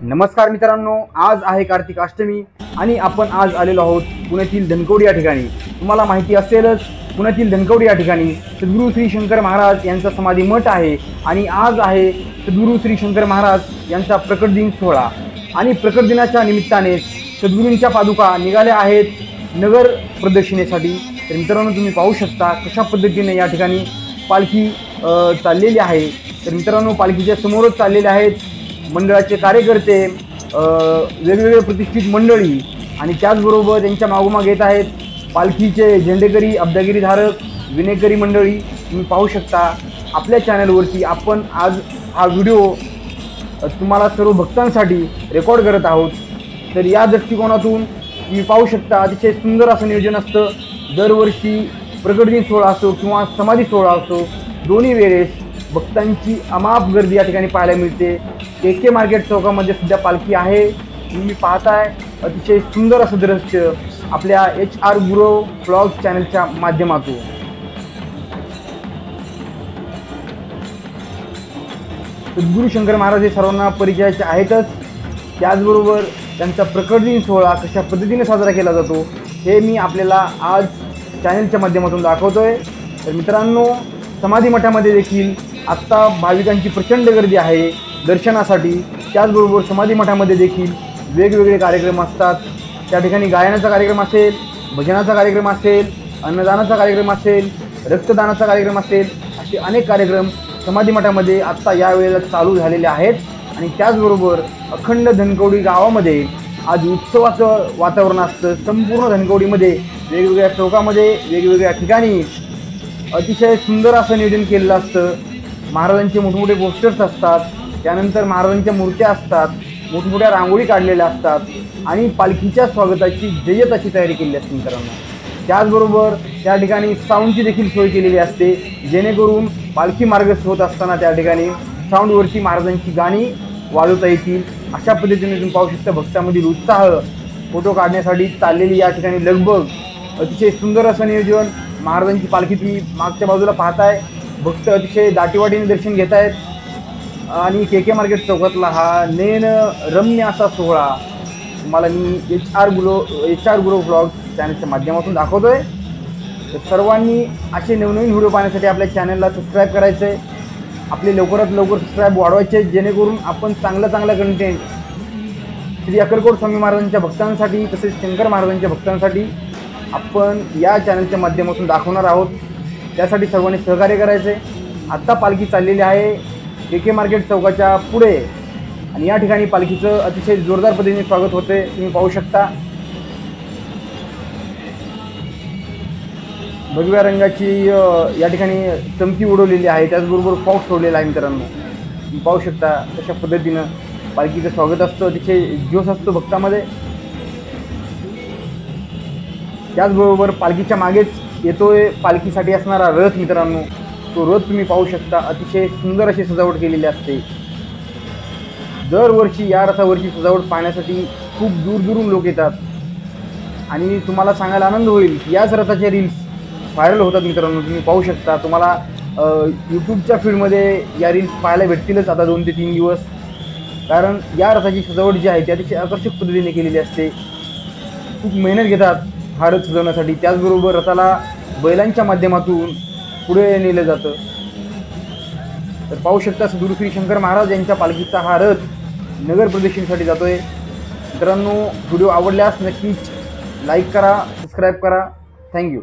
नमस्कार मित्रांनो, आज आहे कार्तिक अष्टमी आणि आपण आज आलेलो आहोत पुण्यातील धनकवडी या ठिकाणी। तुम्हाला माहिती असेलच, पुण्यातील धनकवडी या ठिकाणी सद्गुरू श्री शंकर महाराज यांचा समाधी मठ आहे आणि आज आहे सद्गुरू श्री शंकर महाराज यांचा प्रकट दिन सोहळा। आणि प्रकट दिनाच्या निमित्ताने सद्गुरूंच्या पादुका निघाल्या आहेत नगर प्रदक्षिणेसाठी। तर मित्रांनो, तुम्ही पाहू शकता कशा पद्धतीने या ठिकाणी पालखी चाललेली आहे। तर मित्रांनो, पालखीच्या समोरच चाललेले आहेत मंडळाचे कार्यकर्ते, वेगवेगळे प्रतिष्ठित मंडळी आणि त्याचबरोबर त्यांच्या मागोमाग येत आहेत पालखीचे झेंडेकरी, अब्दागिरी धारक, विनेकरी मंडळी। तुम्ही पाहू शकता आपल्या चॅनलवरती आपण आज हा व्हिडिओ तुम्हाला सर्व भक्तांसाठी रेकॉर्ड करत आहोत। तर या दृष्टिकोनातून तुम्ही पाहू शकता अतिशय सुंदर असं नियोजन असतं। दरवर्षी प्रकट दिन सोहळा असो किंवा समाधी सोहळा असो, दोन्ही वेळेस भक्तांची अमाप गर्दी या ठिकाणी पाहायला मिळते। के मार्केट चौकामध्ये सध्या पालखी आहे, तुम्ही पाहताय अतिशय सुंदर असं दृश्य आपल्या HR गुरव ब्लॉग चॅनलच्या माध्यमातून। सद्गुरू शंकर महाराज हे सर्वांना परिचयाचे आहेतच, त्याचबरोबर त्यांचा प्रकट दिन सोहळा कशा पद्धतीने साजरा केला जातो हे मी आपल्याला आज चॅनलच्या माध्यमातून दाखवतोय। तर मित्रांनो, समाधी मठामध्ये देखील आत्ता भाविकांची प्रचंड गर्दी आहे दर्शनासाठी। त्याचबरोबर समाधी मठामध्ये देखील वेगवेगळे कार्यक्रम असतात। त्या ठिकाणी गायनाचा कार्यक्रम असेल, भजनाचा कार्यक्रम असेल, अन्नदानाचा कार्यक्रम असेल, रक्तदानाचा कार्यक्रम असेल, असे अनेक कार्यक्रम समाधी मठामध्ये आत्ता यावेळेला चालू झालेले आहेत। आणि त्याचबरोबर अखंड धनकवडी गावामध्ये आज उत्सवाचं वातावरण असतं। संपूर्ण धनकवडीमध्ये वेगवेगळ्या चौकामध्ये वेगवेगळ्या ठिकाणी अतिशय सुंदर असं नियोजन केलेलं असतं। महाराजांचे मोठमोठे पोस्टर्स असतात, त्यानंतर महाराजांच्या मूर्त्या असतात, मोठमोठ्या रांगोळी काढलेल्या असतात आणि पालखीच्या स्वागताची जय्यत तयारी केलेली असते मित्रांनो। त्याचबरोबर त्या ठिकाणी साऊंडची देखील सोय केलेली असते, जेणेकरून पालखी मार्गस्थ होत असताना त्या ठिकाणी साऊंडवरती महाराजांची गाणी वाजवता येतील। अशा पद्धतीने तुम्ही पाहू शकता भक्तांमधील उत्साह, फोटो काढण्यासाठी चाललेली या ठिकाणी लगबग, अतिशय सुंदर असं नियोजन। महाराजांची पालखी तुम्ही मागच्या बाजूला पाहताय, भक्त अतिशय दाटीवाटीने दर्शन घेत आहेत आणि के मार्केट चौकातला हा नयन रम्य असा सोहळा तुम्हाला मी HR गुरव ब्लॉग चॅनलच्या माध्यमातून दाखवतोय। तर सर्वांनी असे नवनवीन व्हिडिओ पाहण्यासाठी आपल्या चॅनलला सबस्क्राईब करायचं आहे, आपले लवकरात लवकर सबस्क्राईब वाढवायचे, जेणेकरून आपण चांगला कंटेंट श्री अक्कलकोट स्वामी महाराजांच्या भक्तांसाठी तसेच शंकर महाराजांच्या भक्तांसाठी आपण या चॅनलच्या माध्यमातून दाखवणार आहोत। त्यासाठी सर्वांनी सहकार्य करायचे। आत्ता पालखी चाललेली आहे के मार्केट चौकाच्या पुढे आणि या ठिकाणी पालखीचं अतिशय जोरदार पद्धतीने स्वागत होते, तुम्ही पाहू शकता। भगव्या रंगाची या ठिकाणी चमकी उडवलेली आहे, त्याचबरोबर फॉक्स सोडलेला आहे मित्रांनो। तुम्ही पाहू शकता कशा पद्धतीनं पालखीचं स्वागत असतं, अतिशय जोश असतो भक्तामध्ये। त्याचबरोबर पालखीच्या मागेच येतोय पालखीसाठी असणारा रथ मित्रांनो। तो रथ तुम्ही पाहू शकता, अतिशय सुंदर अशी सजावट केलेली असते। दरवर्षी या रथावरची सजावट पाहण्यासाठी खूप दूरदूरून लोक येतात आणि तुम्हाला सांगायला आनंद होईल याच रथाचे रील्स व्हायरल होतात मित्रांनो। तुम्ही पाहू शकता, तुम्हाला यूट्यूबच्या फीडमध्ये या रील्स पाहायला भेटतीलच आता 2 ते 3 दिवस, कारण या रथाची सजावट जी आहे ती अतिशय आकर्षक पद्धतीने केलेली असते। खूप मेहनत घेतात हा रथ सजवण्यासाठी। त्याचबरोबर रथाला बैलांच्या माध्यमातून पुढे नेलं जातं। तर पाहू शकता सद्गुरू श्री शंकर महाराज यांच्या पालखीचा हा रथ नगर प्रदक्षिणेसाठी जातोय। मित्रांनो, व्हिडिओ आवडल्यास नक्कीच लाईक करा, सबस्क्राईब करा। थँक्यू।